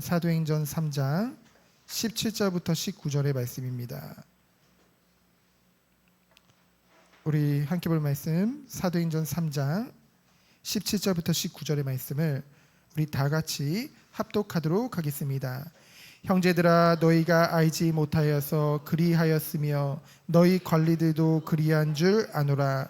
사도행전 3장 17절부터 19절의 말씀입니다. 우리 함께 볼 말씀 사도행전 3장 17절부터 19절의 말씀을 우리 다 같이 합독하도록 하겠습니다. 형제들아, 너희가 알지 못하여서 그리하였으며 너희 관리들도 그리한 줄 아노라.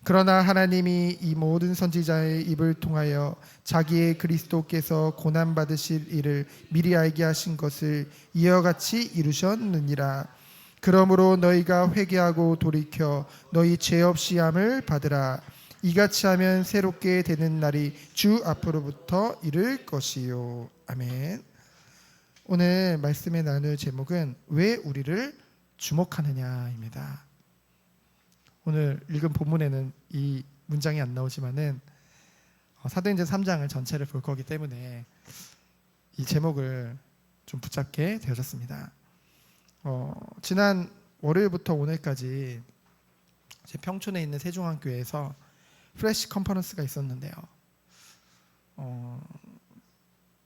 그러나 하나님이 이 모든 선지자의 입을 통하여 자기의 그리스도께서 고난 받으실 일을 미리 알게 하신 것을 이와 같이 이루셨느니라. 그러므로 너희가 회개하고 돌이켜 너희 죄 없이 함을 받으라. 이같이 하면 새롭게 되는 날이 주 앞으로부터 이를 것이요. 아멘. 오늘 말씀에 나눌 제목은 왜 우리를 주목하느냐입니다. 오늘 읽은 본문에는 이 문장이 안 나오지만은 사도행전 3장을 전체를 볼 거기 때문에 이 제목을 좀 붙잡게 되어졌습니다. 지난 월요일부터 오늘까지 제 평촌에 있는 세종한교회에서 프레시 컨퍼런스가 있었는데요.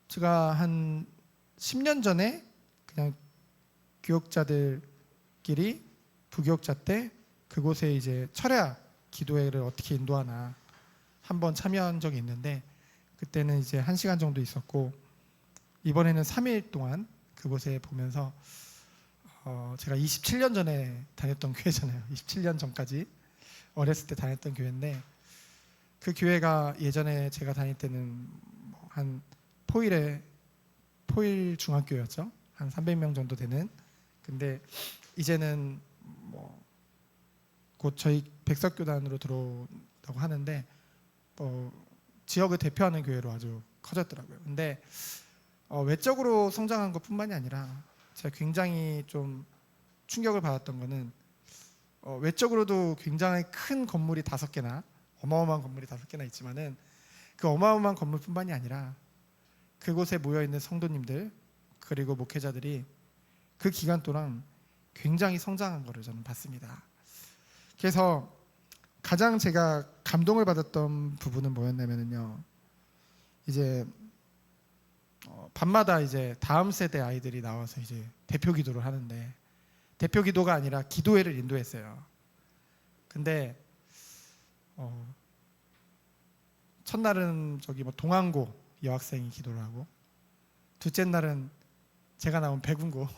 제가 한 10년 전에 그냥 교역자들끼리 부교역자 때 그곳에 이제 철야 기도회를 어떻게 인도하나 한번 참여한 적이 있는데, 그때는 이제 1시간 정도 있었고, 이번에는 3일 동안 그곳에 보면서 제가 27년 전에 다녔던 교회잖아요. 27년 전까지 어렸을 때 다녔던 교회인데, 그 교회가 예전에 제가 다닐 때는 한 포일 중학교였죠. 한 300명 정도 되는. 근데 이제는 곧 저희 백석교단으로 들어온다고 하는데 지역을 대표하는 교회로 아주 커졌더라고요. 근데 외적으로 성장한 것뿐만이 아니라 제가 굉장히 좀 충격을 받았던 거는 외적으로도 굉장히 큰 건물이 5개나 어마어마한 건물이 5개나 있지만은 그 어마어마한 건물뿐만이 아니라 그곳에 모여있는 성도님들 그리고 목회자들이 그 기간 동안 굉장히 성장한 것을 저는 봤습니다. 그래서 가장 제가 감동을 받았던 부분은 뭐였냐면요, 이제 밤마다 이제 다음 세대 아이들이 나와서 이제 대표 기도를 하는데, 대표 기도가 아니라 기도회를 인도했어요. 근데 첫날은 동안고 여학생이 기도를 하고, 둘째 날은 제가 나온 백운고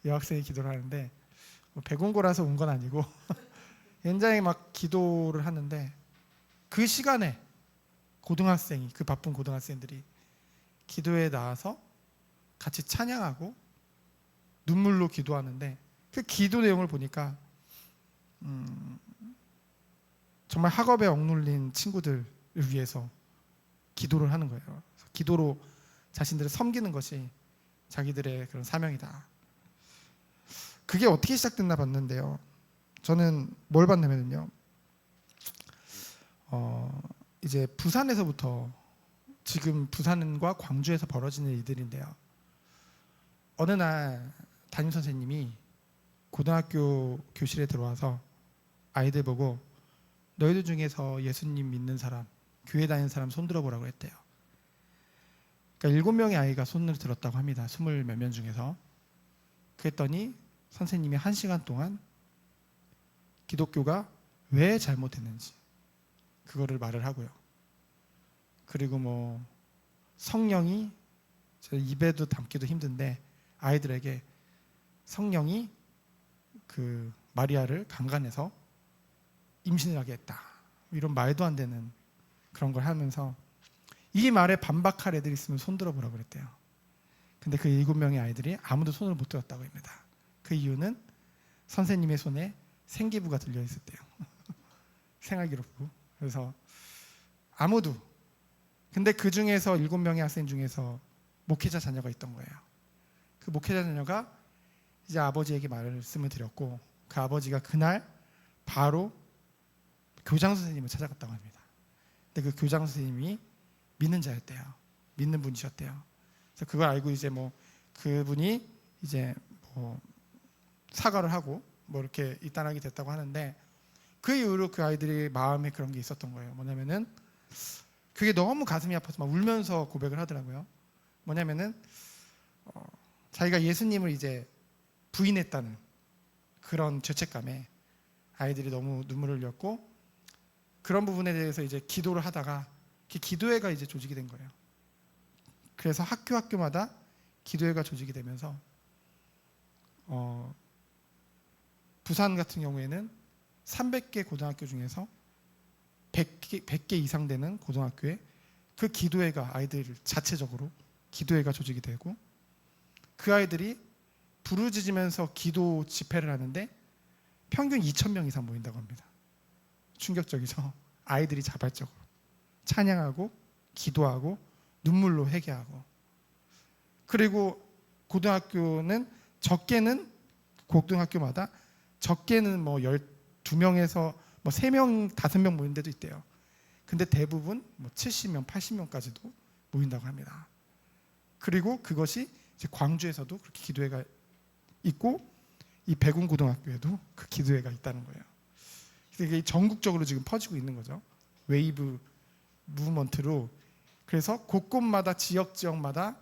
여학생이 기도를 하는데, 백운고라서 온 건 아니고 굉장히 막 기도를 하는데, 그 시간에 고등학생이, 그 바쁜 고등학생들이 기도에 나와서 같이 찬양하고 눈물로 기도하는데, 그 기도 내용을 보니까 정말 학업에 억눌린 친구들을 위해서 기도를 하는 거예요. 기도로 자신들을 섬기는 것이 자기들의 그런 사명이다. 그게 어떻게 시작됐나 봤는데요, 저는 뭘 봤냐면요, 이제 부산에서부터, 지금 부산과 광주에서 벌어지는 일들인데요, 어느 날 담임 선생님이 고등학교 교실에 들어와서 아이들 보고 너희들 중에서 예수님 믿는 사람, 교회 다니는 사람 손 들어보라고 했대요. 그러니까 7명의 아이가 손을 들었다고 합니다. 20 몇 명 중에서. 그랬더니 선생님이 1시간 동안 기독교가 왜 잘못했는지 그거를 말을 하고요. 그리고 성령이, 제 입에도 담기도 힘든데, 아이들에게 성령이 그 마리아를 강간해서 임신을 하게 했다, 이런 말도 안 되는 그런 걸 하면서 이 말에 반박할 애들이 있으면 손 들어보라고 그랬대요. 근데 그 7명의 아이들이 아무도 손을 못 들었다고 합니다. 그 이유는 선생님의 손에 생기부가 들려 있었대요. 생활기록부. 그래서 아무도, 근데 그 중에서 7명의 학생 중에서 목회자 자녀가 있던 거예요. 그 목회자 자녀가 이제 아버지에게 말씀을 드렸고, 그 아버지가 그날 바로 교장 선생님을 찾아갔다고 합니다. 근데 그 교장 선생님이 믿는 자였대요. 믿는 분이셨대요. 그래서 그걸 알고 이제 그분이 이제 사과를 하고 이렇게 입단하게 됐다고 하는데, 그 이후로 그 아이들이 마음에 그런 게 있었던 거예요. 뭐냐면은 그게 너무 가슴이 아파서 막 울면서 고백을 하더라고요. 뭐냐면은 자기가 예수님을 이제 부인했다는 그런 죄책감에 아이들이 너무 눈물을 흘렸고, 그런 부분에 대해서 이제 기도를 하다가 기도회가 이제 조직이 된 거예요. 그래서 학교마다 기도회가 조직이 되면서 부산 같은 경우에는 300개 고등학교 중에서 100개 이상 되는 고등학교에 그 기도회가 아이들 자체적으로 기도회가 조직이 되고, 그 아이들이 부르짖으면서 기도 집회를 하는데 평균 2,000명 이상 모인다고 합니다. 충격적이죠. 아이들이 자발적으로 찬양하고 기도하고 눈물로 회개하고, 그리고 고등학교는 고등학교마다 적게는 뭐 12명에서 뭐 3명, 5명 모인 데도 있대요. 근데 대부분 뭐 70명, 80명까지도 모인다고 합니다. 그리고 그것이 이제 광주에서도 그렇게 기도회가 있고, 이 백운고등학교에도 그 기도회가 있다는 거예요. 이게 전국적으로 지금 퍼지고 있는 거죠. 웨이브 무브먼트로. 그래서 곳곳마다 지역마다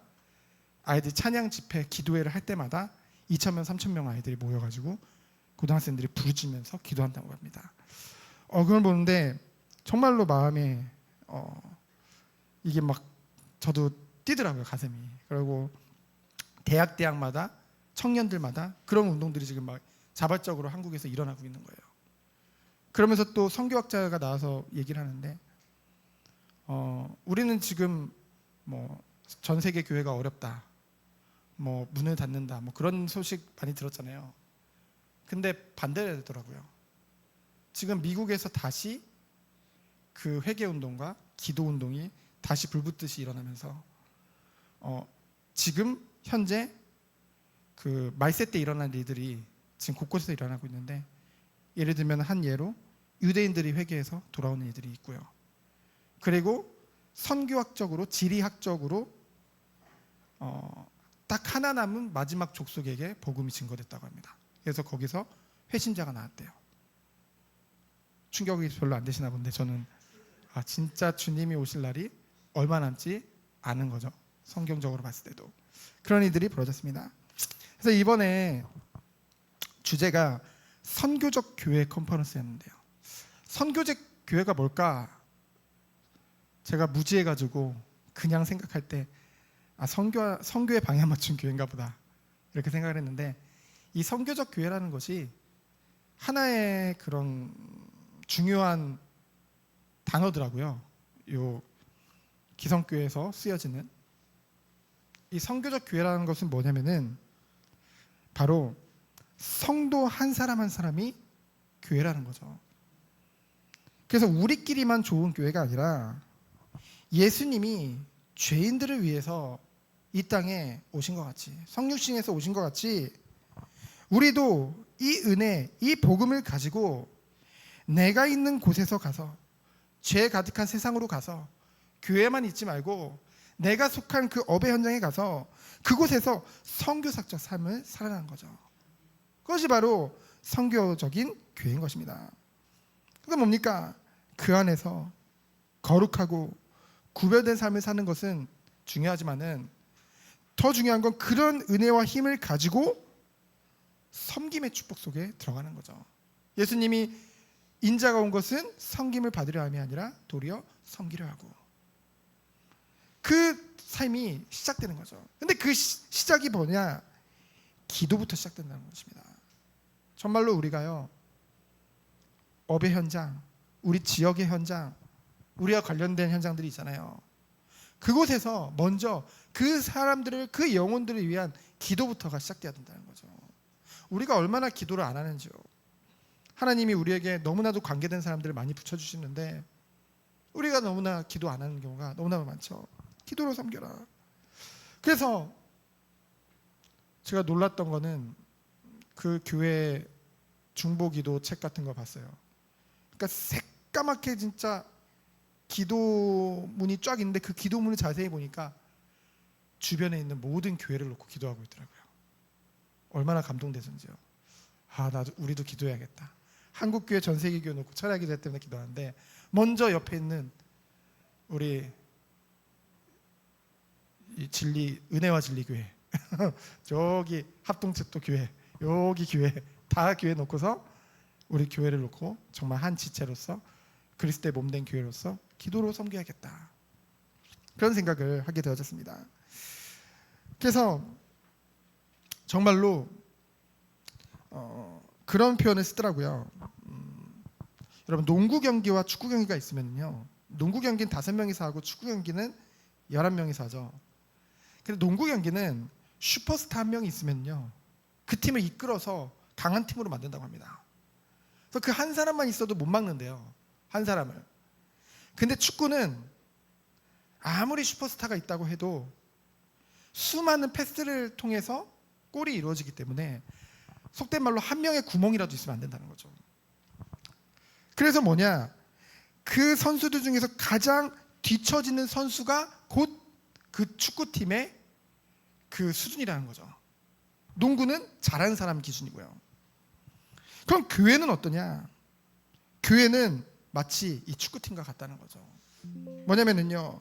아이들 찬양 집회, 기도회를 할 때마다 2,000명, 3,000명 아이들이 모여가지고 고등학생들이 부르짖으면서 기도한다고 합니다. 그걸 보는데 정말로 마음에 이게 막 저도 뛰더라고요, 가슴이. 그리고 대학마다 청년들마다 그런 운동들이 지금 막 자발적으로 한국에서 일어나고 있는 거예요. 그러면서 또 선교학자가 나와서 얘기를 하는데 우리는 지금 뭐 전 세계 교회가 어렵다, 뭐 문을 닫는다, 뭐 그런 소식 많이 들었잖아요. 근데 반대로 되더라고요. 지금 미국에서 다시 그 회개 운동과 기도 운동이 다시 불붙듯이 일어나면서 지금 현재 그 말세 때 일어난 일들이 지금 곳곳에서 일어나고 있는데, 예를 들면 한 예로 유대인들이 회개해서 돌아오는 일들이 있고요. 그리고 선교학적으로, 지리학적으로 딱 하나 남은 마지막 족속에게 복음이 증거됐다고 합니다. 그래서 거기서 회심자가 나왔대요. 충격이 별로 안 되시나 본데, 저는 진짜 주님이 오실 날이 얼마 남지 않은 거죠. 성경적으로 봤을 때도 그런 일들이 벌어졌습니다. 그래서 이번에 주제가 선교적 교회 컨퍼런스였는데요. 선교적 교회가 뭘까? 제가 무지해가지고 그냥 생각할 때 선교에 방향 맞춘 교회인가 보다 이렇게 생각을 했는데, 이 선교적 교회라는 것이 하나의 그런 중요한 단어더라고요. 요 기성교회에서 쓰여지는 이 선교적 교회라는 것은 뭐냐면은 바로 성도 한 사람 한 사람이 교회라는 거죠. 그래서 우리끼리만 좋은 교회가 아니라 예수님이 죄인들을 위해서 이 땅에 오신 것 같이, 성육신에서 오신 것 같이, 우리도 이 은혜, 이 복음을 가지고 내가 있는 곳에서 가서, 죄 가득한 세상으로 가서 교회만 있지 말고 내가 속한 그 업의 현장에 가서 그곳에서 선교사적 삶을 살아가는 거죠. 그것이 바로 선교적인 교회인 것입니다. 그게 뭡니까? 그 안에서 거룩하고 구별된 삶을 사는 것은 중요하지만은 더 중요한 건 그런 은혜와 힘을 가지고 섬김의 축복 속에 들어가는 거죠. 예수님이 인자가 온 것은 섬김을 받으려 함이 아니라 도리어 섬기려 하고, 그 삶이 시작되는 거죠. 근데 그 시작이 뭐냐? 기도부터 시작된다는 것입니다. 정말로 우리가요, 업의 현장, 우리 지역의 현장, 우리와 관련된 현장들이 있잖아요. 그곳에서 먼저 그 사람들을, 그 영혼들을 위한 기도부터가 시작돼야 된다는 거죠. 우리가 얼마나 기도를 안 하는지요. 하나님이 우리에게 너무나도 관계된 사람들을 많이 붙여주시는데 우리가 너무나 기도 안 하는 경우가 너무나 많죠. 기도로 섬겨라. 그래서 제가 놀랐던 거는 그 교회 중보기도 책 같은 거 봤어요. 그러니까 새까맣게 진짜 기도문이 쫙 있는데 그 기도문을 자세히 보니까 주변에 있는 모든 교회를 놓고 기도하고 있더라고요. 얼마나 감동되는지요. 나도 우리도 기도해야겠다. 한국교회 전세계교회 놓고 철야기도 때문에 기도하는데 먼저 옆에 있는 우리 이 진리, 은혜와 진리교회 저기 합동측도 교회, 여기 교회, 다 교회 놓고서 우리 교회를 놓고 정말 한 지체로서 그리스도의 몸된 교회로서 기도로 섬겨야겠다, 그런 생각을 하게 되어졌습니다. 그래서 정말로 그런 표현을 쓰더라고요. 여러분, 농구 경기와 축구 경기가 있으면요, 농구 경기는 5명이서 하고 축구 경기는 11명이서 하죠. 근데 농구 경기는 슈퍼스타 한 명이 있으면요, 그 팀을 이끌어서 강한 팀으로 만든다고 합니다. 그래서 그 한 사람만 있어도 못 막는데요, 한 사람을. 근데 축구는 아무리 슈퍼스타가 있다고 해도 수많은 패스를 통해서 골이 이루어지기 때문에 속된 말로 한 명의 구멍이라도 있으면 안 된다는 거죠. 그래서 뭐냐, 그 선수들 중에서 가장 뒤처지는 선수가 곧 그 축구팀의 그 수준이라는 거죠. 농구는 잘하는 사람 기준이고요. 그럼 교회는 어떠냐? 교회는 마치 이 축구팀과 같다는 거죠. 뭐냐면요,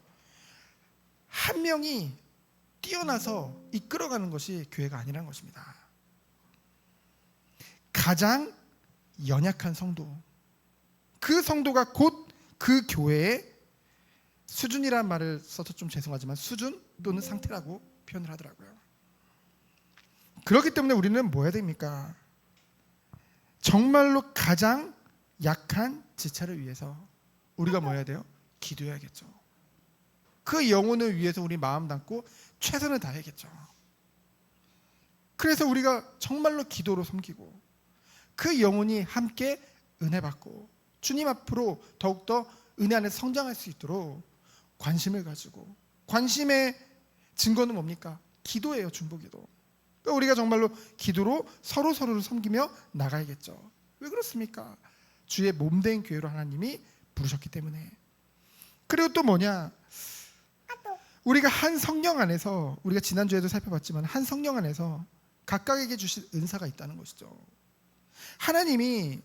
한 명이 뛰어나서 이끌어가는 것이 교회가 아니라는 것입니다. 가장 연약한 성도, 그 성도가 곧 그 교회의 수준이라는 말을 써서 좀 죄송하지만 수준 또는 상태라고 표현을 하더라고요. 그렇기 때문에 우리는 뭐 해야 됩니까? 정말로 가장 약한 지체를 위해서 우리가 뭐 해야 돼요? 기도해야겠죠. 그 영혼을 위해서 우리 마음 담고 최선을 다해야겠죠. 그래서 우리가 정말로 기도로 섬기고 그 영혼이 함께 은혜 받고 주님 앞으로 더욱더 은혜 안에 성장할 수 있도록 관심을 가지고, 관심의 증거는 뭡니까? 기도예요. 중보기도. 그러니까 우리가 정말로 기도로 서로를 섬기며 나가야겠죠. 왜 그렇습니까? 주의 몸된 교회로 하나님이 부르셨기 때문에. 그리고 또 뭐냐, 우리가 한 성령 안에서, 우리가 지난주에도 살펴봤지만 한 성령 안에서 각각에게 주신 은사가 있다는 것이죠. 하나님이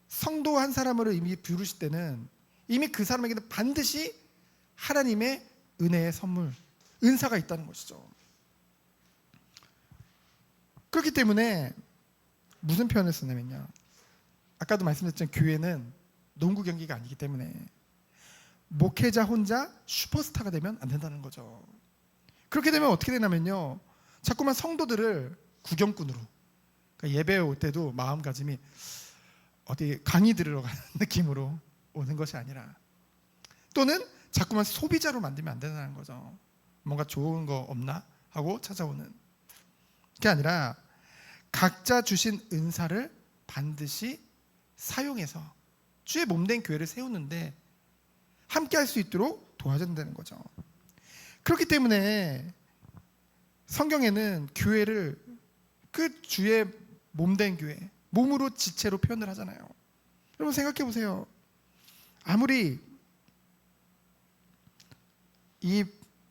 성도 한 사람을 이미 부르실 때는 이미 그 사람에게는 반드시 하나님의 은혜의 선물, 은사가 있다는 것이죠. 그렇기 때문에 무슨 표현을 쓰냐면요, 아까도 말씀드렸지만 교회는 농구 경기가 아니기 때문에 목회자 혼자 슈퍼스타가 되면 안 된다는 거죠. 그렇게 되면 어떻게 되냐면요, 자꾸만 성도들을 구경꾼으로, 그러니까 예배에 올 때도 마음가짐이 어디 강의 들으러 가는 느낌으로 오는 것이 아니라, 또는 자꾸만 소비자로 만들면 안 된다는 거죠. 뭔가 좋은 거 없나 하고 찾아오는 게 아니라 각자 주신 은사를 반드시 사용해서 주의 몸된 교회를 세우는데 함께 할 수 있도록 도와준다는 거죠. 그렇기 때문에 성경에는 교회를 그 주의 몸된 교회, 몸으로 지체로 표현을 하잖아요. 여러분 생각해 보세요. 아무리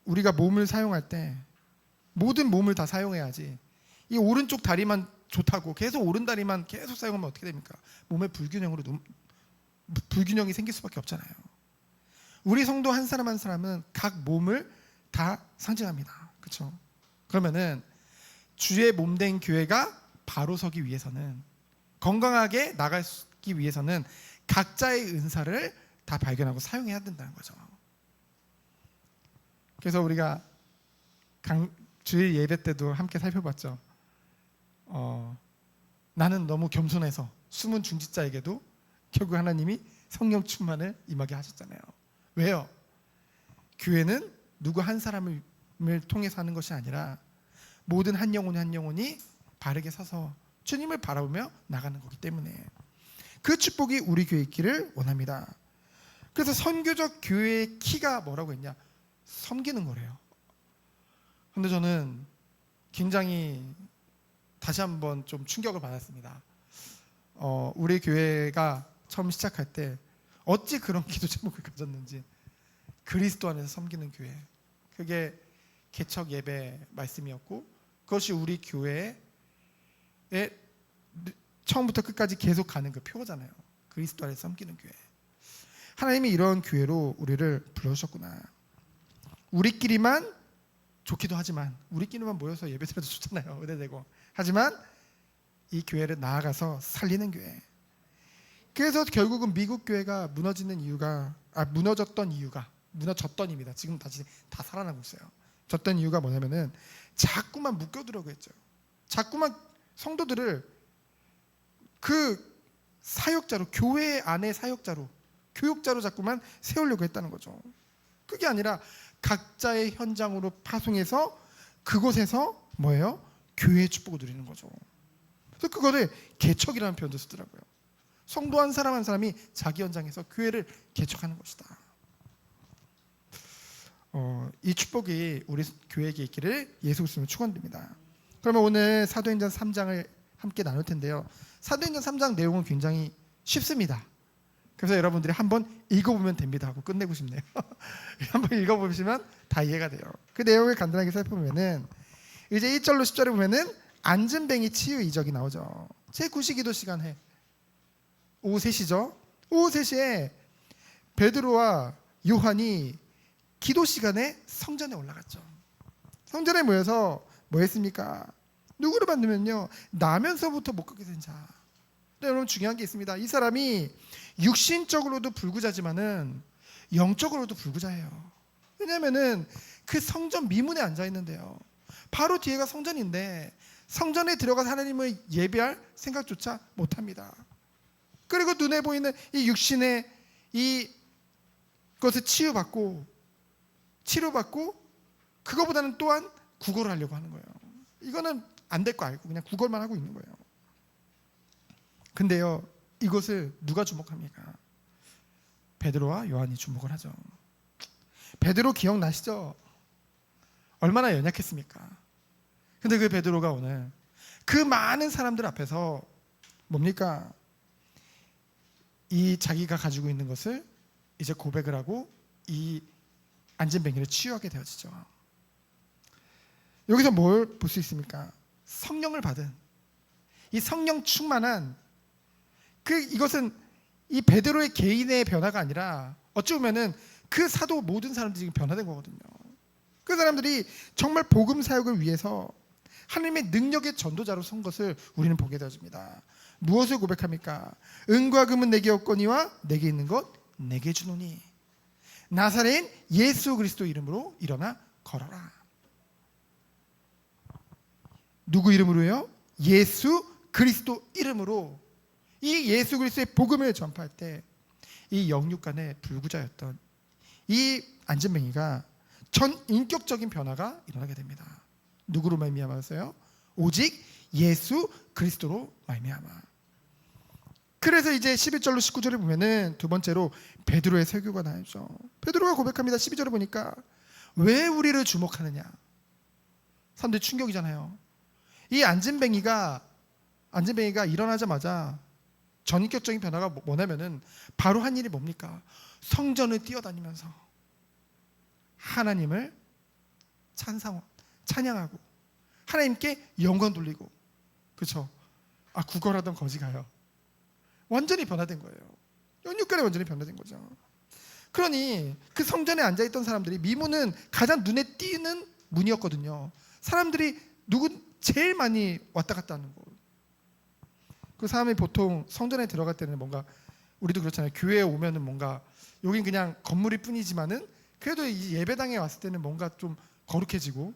우리가 몸을 사용할 때 모든 몸을 다 사용해야지, 이 오른쪽 다리만 좋다고 계속 오른 다리만 계속 사용하면 어떻게 됩니까? 몸에 불균형이 생길 수밖에 없잖아요. 우리 성도 한 사람 한 사람은 각 몸을 다 상징합니다. 그렇죠? 그러면은 주의 몸된 교회가 바로 서기 위해서는, 건강하게 나가기 위해서는 각자의 은사를 다 발견하고 사용해야 된다는 거죠. 그래서 우리가 주일 예배 때도 함께 살펴봤죠. 나는 너무 겸손해서 숨은 중직자에게도 결국 하나님이 성령 충만을 임하게 하셨잖아요. 왜요? 교회는 누구 한 사람을 통해서 하는 것이 아니라 모든 한 영혼이 바르게 서서 주님을 바라보며 나가는 거기 때문에 그 축복이 우리 교회에 있기를 원합니다. 그래서 선교적 교회의 키가 뭐라고 했냐? 섬기는 거래요. 근데 저는 굉장히 다시 한번 좀 충격을 받았습니다. 우리 교회가 처음 시작할 때 어찌 그런 기도 제목을 가졌는지, 그리스도 안에서 섬기는 교회, 그게 개척 예배 말씀이었고, 그것이 우리 교회의 처음부터 끝까지 계속 가는 그 표잖아요. 그리스도 안에서 섬기는 교회. 하나님이 이런 교회로 우리를 불러주셨구나. 우리끼리만 좋기도 하지만 우리끼리만 모여서 예배드려도 좋잖아요. 은혜되고. 하지만 이 교회를 나아가서 살리는 교회. 그래서 결국은 미국 교회가 무너졌던 이유가 무너졌던입니다. 지금 다시 다 살아나고 있어요. 졌던 이유가 뭐냐면은 자꾸만 묶여들어고 했죠. 자꾸만 성도들을 그 사역자로, 교회 안의 사역자로, 교육자로 자꾸만 세우려고 했다는 거죠. 그게 아니라 각자의 현장으로 파송해서 그곳에서 뭐예요? 교회의 축복을 누리는 거죠. 그래서 그거를 개척이라는 표현도 쓰더라고요. 성도 한 사람 한 사람이 자기 현장에서 교회를 개척하는 것이다. 이 축복이 우리 교회에게 있기를 예수 그리스도로 축원드립니다. 그러면 오늘 사도행전 3장을 함께 나눌 텐데요. 사도행전 3장 내용은 굉장히 쉽습니다. 그래서 여러분들이 한번 읽어보면 됩니다 하고 끝내고 싶네요. 한번 읽어보시면 다 이해가 돼요. 그 내용을 간단하게 살펴보면은 이제 1절로 10절에 보면은 안진뱅이 치유 이적이 나오죠. 제9시 기도 시간에 오후 3시죠. 오후 3시에 베드로와 요한이 기도 시간에 성전에 올라갔죠. 성전에 모여서 뭐 했습니까? 누구를 만나면요, 나면서부터 못 걷게 된 자. 근데 여러분 중요한 게 있습니다. 이 사람이 육신적으로도 불구자지만은 영적으로도 불구자예요. 왜냐하면은 그 성전 미문에 앉아 있는데요, 바로 뒤에가 성전인데 성전에 들어가서 하나님을 예배할 생각조차 못합니다. 그리고 눈에 보이는 이 육신의 이 것을 치료받고 그거보다는 또한 구걸을 하려고 하는 거예요. 이거는 안 될 거 알고 그냥 구걸만 하고 있는 거예요. 근데요, 이것을 누가 주목합니까? 베드로와 요한이 주목을 하죠. 베드로 기억나시죠? 얼마나 연약했습니까? 근데 그 베드로가 오늘 그 많은 사람들 앞에서 뭡니까? 이 자기가 가지고 있는 것을 이제 고백을 하고 이 안진뱅이를 치유하게 되어지죠. 여기서 뭘 볼 수 있습니까? 성령을 받은 이 성령 충만한 이것은 이 베드로의 개인의 변화가 아니라 어찌 보면은 그 사도 모든 사람들이 지금 변화된 거거든요. 그 사람들이 정말 복음 사역을 위해서 하나님의 능력의 전도자로 선 것을 우리는 보게 되어집니다. 무엇을 고백합니까? 은과 금은 내게 없거니와 내게 있는 것 내게 주노니 나사렛 예수 그리스도 이름으로 일어나 걸어라. 누구 이름으로요? 예수 그리스도 이름으로. 이 예수 그리스도의 복음을 전파할 때 이 영육간의 불구자였던 이 안진뱅이가 전 인격적인 변화가 일어나게 됩니다. 누구로 말미암아서요? 오직 예수 그리스도로 말미암아. 그래서 이제 11절로 19절을 보면은 두 번째로 베드로의 설교가 나오죠. 베드로가 고백합니다. 12절을 보니까 왜 우리를 주목하느냐? 사람들이 충격이잖아요. 이 안진뱅이가 일어나자마자 전인격적인 변화가 뭐냐면은 바로 한 일이 뭡니까? 성전을 뛰어다니면서 하나님을 찬양하고 하나님께 영광 돌리고, 그렇죠? 구걸하던 거지가요 완전히 변화된 거예요. 연육간에 완전히 변화된 거죠. 그러니 그 성전에 앉아있던 사람들이, 미문은 가장 눈에 띄는 문이었거든요. 사람들이 제일 많이 왔다 갔다 하는 거. 그 사람이 보통 성전에 들어갈 때는 뭔가, 우리도 그렇잖아요. 교회에 오면은 뭔가 여긴 그냥 건물일 뿐이지만은 그래도 이 예배당에 왔을 때는 뭔가 좀 거룩해지고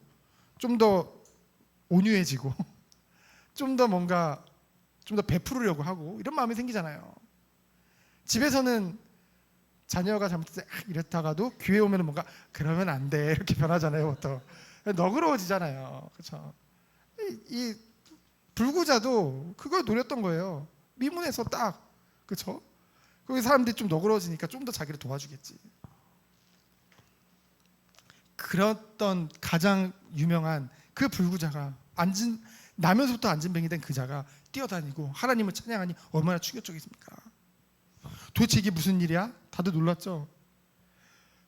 좀 더 온유해지고 좀 더 뭔가 좀 더 베푸려고 하고 이런 마음이 생기잖아요. 집에서는 자녀가 잘못해서 이랬다가도 교회 오면은 뭔가 그러면 안 돼 이렇게 변하잖아요. 보통 너그러워지잖아요. 그렇죠? 이 불구자도 그걸 노렸던 거예요. 미문에서 딱, 그렇죠? 거기 사람들이 좀 너그러워지니까 좀 더 자기를 도와주겠지. 그랬던 가장 유명한 그 불구자가 나면서부터 안진뱅이 된 그 자가 뛰어다니고 하나님을 찬양하니 얼마나 충격적이십니까? 도대체 이게 무슨 일이야? 다들 놀랐죠?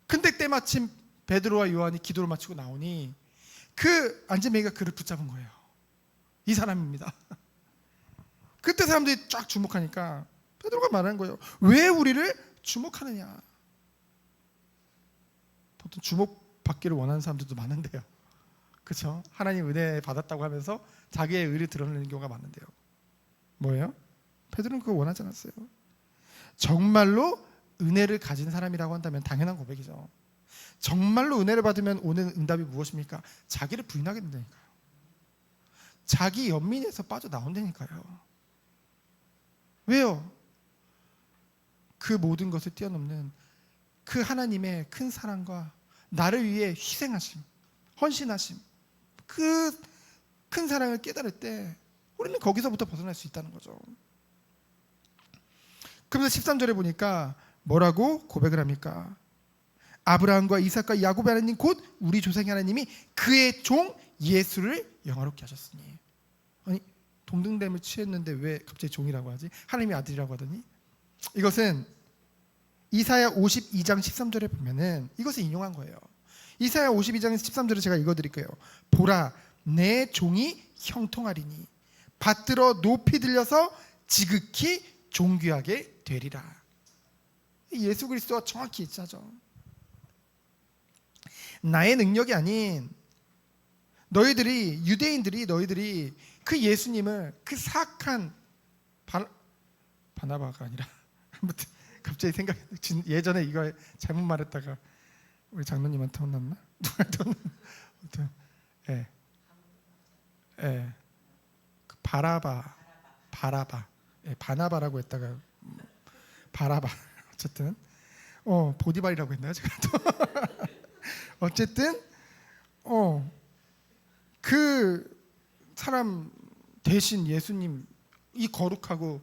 근데 때마침 베드로와 요한이 기도를 마치고 나오니 그 안진뱅이가 그를 붙잡은 거예요. 이 사람입니다. 그때 사람들이 쫙 주목하니까 베드로가 말하는 거예요. 왜 우리를 주목하느냐? 보통 주목받기를 원하는 사람들도 많은데요. 그렇죠? 하나님 은혜 받았다고 하면서 자기의 의를 드러내는 경우가 많은데요. 뭐예요? 베드로는 그거 원하지 않았어요. 정말로 은혜를 가진 사람이라고 한다면 당연한 고백이죠. 정말로 은혜를 받으면 오는 응답이 무엇입니까? 자기를 부인하게 된다니까요. 자기 연민에서 빠져나온다니까요. 왜요? 그 모든 것을 뛰어넘는 그 하나님의 큰 사랑과 나를 위해 희생하심, 헌신하심, 그 큰 사랑을 깨달을 때 우리는 거기서부터 벗어날 수 있다는 거죠. 그러면서 13절에 보니까 뭐라고 고백을 합니까? 아브라함과 이삭과 야곱의 하나님 곧 우리 조상의 하나님이 그의 종 예수를 영화롭게 하셨으니. 아니, 동등됨을 취했는데 왜 갑자기 종이라고 하지? 하나님의 아들이라고 하더니. 이것은 이사야 52장 13절에 보면은 이것을 인용한 거예요. 이사야 52장 13절을 제가 읽어드릴게요. 보라, 내 종이 형통하리니 받들어 높이 들려서 지극히 존귀하게 되리라. 예수 그리스도와 정확히 일치하죠. 나의 능력이 아닌 너희들이, 유대인들이 너희들이 그 예수님을, 그 사악한 바나바가 아니라 아무튼 갑자기 생각이, 예전에 이거 잘못 말했다가 우리 장로님한테 혼났나? 누구한테 혼났나? 예. 예. 바라바. 예, 바나바라고 했다가 바라바. 어쨌든 보디발이라고 했나요? 제가 또 어쨌든 그 사람 대신 예수님, 이 거룩하고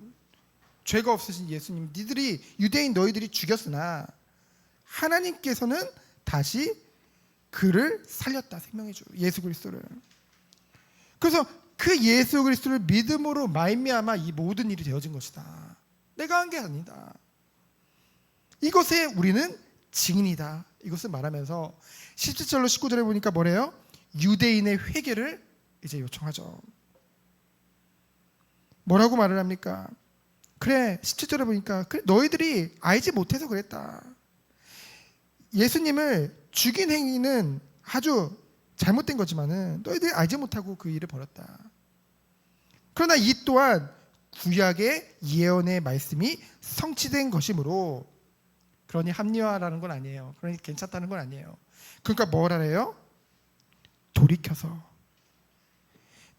죄가 없으신 예수님, 니들이, 유대인 너희들이 죽였으나 하나님께서는 다시 그를 살렸다. 생명의 주 예수 그리스도를. 그래서 그 예수 그리스도를 믿음으로 말미암아 이 모든 일이 되어진 것이다. 내가 한 게 아니다. 이것에 우리는 증인이다. 이것을 말하면서 17절로 19절에 보니까 뭐래요? 유대인의 회개를 이제 요청하죠. 뭐라고 말을 합니까? 그래, 17절에 보니까 그래, 너희들이 알지 못해서 그랬다. 예수님을 죽인 행위는 아주 잘못된 거지만은 너희들이 알지 못하고 그 일을 벌였다. 그러나 이 또한 구약의 예언의 말씀이 성취된 것이므로, 그러니 합리화라는 건 아니에요. 그러니 괜찮다는 건 아니에요. 그러니까 뭘 하래요?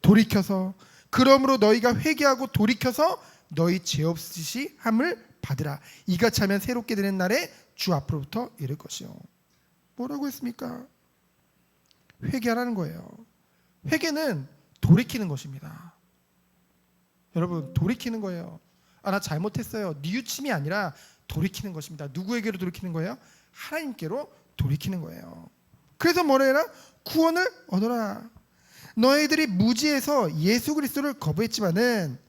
돌이켜서 그러므로 너희가 회개하고 돌이켜서 너희 죄 없으시 함을 받으라. 이같이 하면 새롭게 되는 날에 주 앞으로부터 이를 것이요. 뭐라고 했습니까? 회개하라는 거예요. 회개는 돌이키는 것입니다. 여러분, 돌이키는 거예요. 나 잘못했어요. 뉘우침이 아니라 돌이키는 것입니다. 누구에게로 돌이키는 거예요? 하나님께로 돌이키는 거예요. 그래서 뭐라 해라? 구원을 얻어라. 너희들이 무지해서 예수 그리스도를 거부했지만은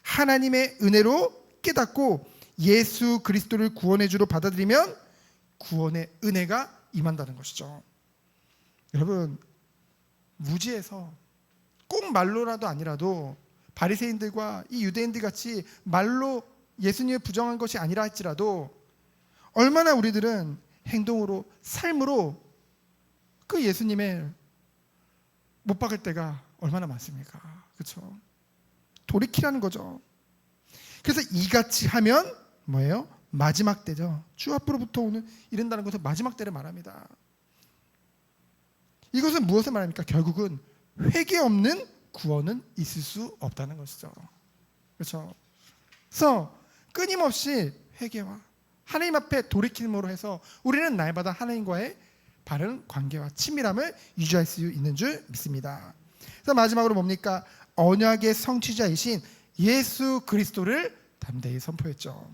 하나님의 은혜로 깨닫고 예수 그리스도를 구원의 주로 받아들이면 구원의 은혜가 임한다는 것이죠. 여러분, 무지해서 꼭 말로라도 아니라도 바리새인들과 이 유대인들 같이 말로 예수님을 부정한 것이 아니라 할지라도 얼마나 우리들은 행동으로, 삶으로 그 예수님을 못 박을 때가 얼마나 많습니까? 그렇죠? 돌이키라는 거죠. 그래서 이같이 하면 뭐예요? 마지막 때죠. 주 앞으로부터 오는 이른다는 것은 마지막 때를 말합니다. 이것은 무엇을 말합니까? 결국은 회개 없는 구원은 있을 수 없다는 것이죠. 그렇죠? 그래서 끊임없이 회개와 하나님 앞에 돌이킴으로 해서 우리는 날마다 하나님과의 바른 관계와 친밀함을 유지할 수 있는 줄 믿습니다. 그래서 마지막으로 뭡니까? 언약의 성취자이신 예수 그리스도를 담대히 선포했죠.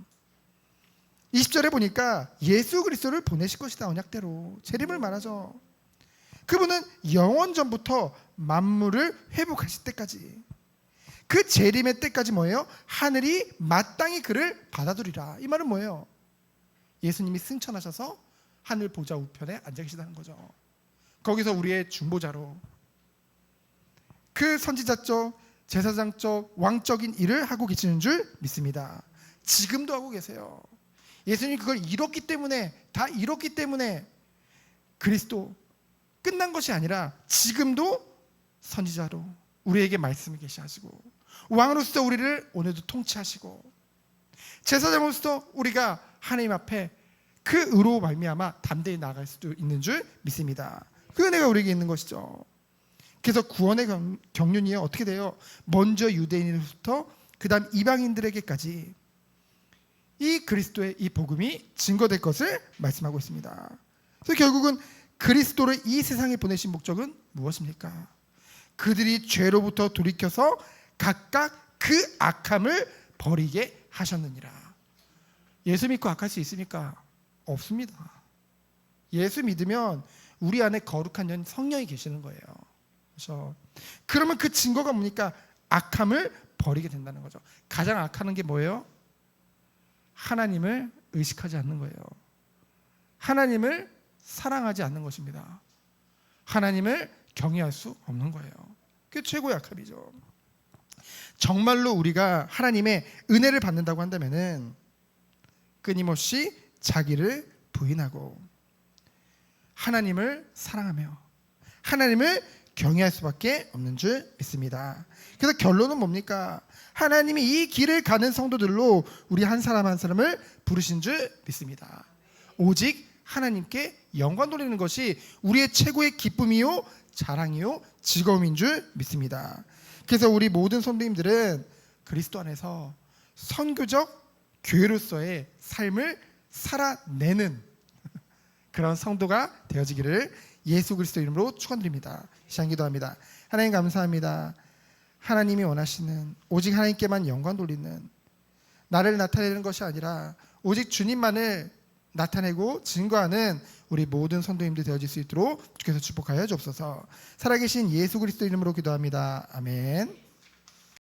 20절에 보니까 예수 그리스도를 보내실 것이다. 언약대로 재림을 말하죠. 그분은 영원 전부터 만물을 회복하실 때까지, 그 재림의 때까지 뭐예요? 하늘이 마땅히 그를 받아들이라. 이 말은 뭐예요? 예수님이 승천하셔서 하늘 보좌 우편에 앉아 계시다는 거죠. 거기서 우리의 중보자로 그 선지자적, 제사장적, 왕적인 일을 하고 계시는 줄 믿습니다. 지금도 하고 계세요. 예수님이 그걸 이뤘기 때문에, 다 이뤘기 때문에 그리스도 끝난 것이 아니라 지금도 선지자로 우리에게 말씀을 계시하시고, 왕으로서 우리를 오늘도 통치하시고, 제사장으로서 우리가 하나님 앞에 그 의로 말미암아 담대히 나아갈 수도 있는 줄 믿습니다. 그 은혜가 우리에게 있는 것이죠. 그래서 구원의 경륜이 어떻게 돼요? 먼저 유대인으로부터 그 다음 이방인들에게까지 이 그리스도의 이 복음이 증거될 것을 말씀하고 있습니다. 그래서 결국은 그리스도를 이 세상에 보내신 목적은 무엇입니까? 그들이 죄로부터 돌이켜서 각각 그 악함을 버리게 하셨느니라. 예수 믿고 악할 수 있습니까? 없습니다. 예수 믿으면 우리 안에 거룩한 성령이 계시는 거예요. 그렇죠? 그러면 그 증거가 뭡니까? 악함을 버리게 된다는 거죠. 가장 악하는 게 뭐예요? 하나님을 의식하지 않는 거예요. 하나님을 사랑하지 않는 것입니다. 하나님을 경외할 수 없는 거예요. 그게 최고의 악함이죠. 정말로 우리가 하나님의 은혜를 받는다고 한다면은 끊임없이 자기를 부인하고 하나님을 사랑하며 하나님을 경외할 수밖에 없는 줄 믿습니다. 그래서 결론은 뭡니까? 하나님이 이 길을 가는 성도들로 우리 한 사람 한 사람을 부르신 줄 믿습니다. 오직 하나님께 영광 돌리는 것이 우리의 최고의 기쁨이요 자랑이요 즐거움인 줄 믿습니다. 그래서 우리 모든 성도님들은 그리스도 안에서 선교적 교회로서의 삶을 살아내는 그런 성도가 되어지기를 예수 그리스도 이름으로 축원드립니다. 시간 기도합니다. 하나님 감사합니다. 하나님이 원하시는 오직 하나님께만 영광 돌리는 나를 나타내는 것이 아니라 오직 주님만을 나타내고 증거하는 우리 모든 성도님들 되어질 수 있도록 주께서 축복하여 주옵소서. 살아계신 예수 그리스도 이름으로 기도합니다. 아멘.